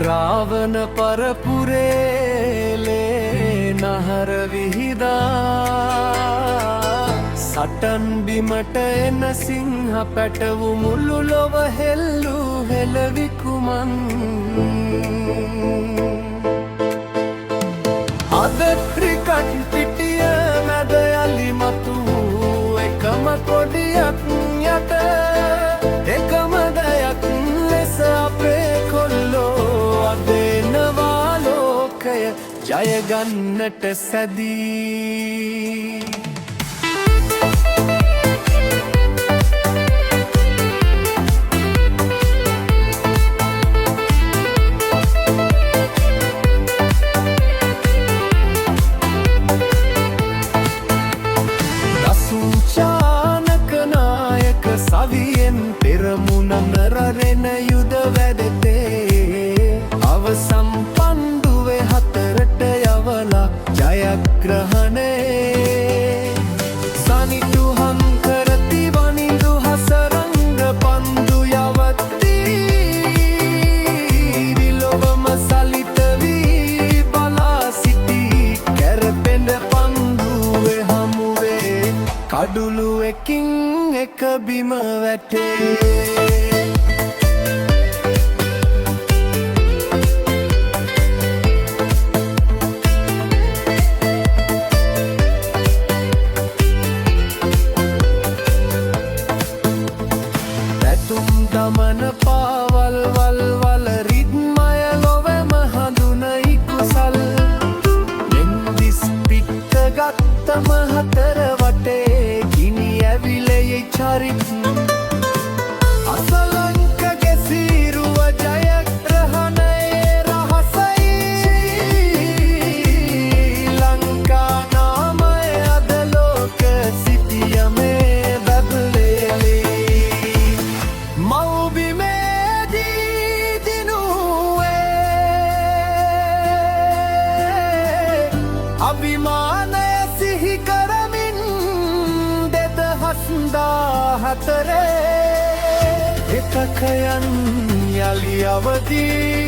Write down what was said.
රාවණ පරපුරේලේ නහර විහිදා සටන් බිමට එන සිංහ පැටවු මුළු ලොව හෙල්ලු හෙළවිකුමන් අද ක්‍රිකට් පිටිය මැද යලි මතු එකම කොඩියක් යට එකම දයක් ලෙස අපේ කොල්ලෝ අදෙනවා ලෝකය ජයගන්නට සැදී සවියෙන් පෙරමුණම රැරෙන යුද වැඩතේ අවසම් පණ්ඩුවේ හතරට යවලා ජයග්‍රහණේ සනිටුහන් කරති වනිඳු හසරංග පන්දු යවත්ති විලොවම සලිත වී බලා සිටි කැරපෙන පන්දුවේ හමුවේ කඩුළු එකින් එක බිම වැටේ පැතුම් දමන පාවල් වල්වල රිද්මය ලොවම හඳුනයි කුසල් දෙන්දිස් පිට්ට ගත්තම හතර වටේ ගිනි ඇවිලෙයි චරිත් අසලංක ගෙසීරුව ජයග්‍රහණයේ රහසයි ලංකා නාමය අද ලෝක සිටියමේ බැබලේලී මව්බිමේදී දිනුවේ අභිමානය සිහි කරමින් හතරේ එකකයන් යලි අවදී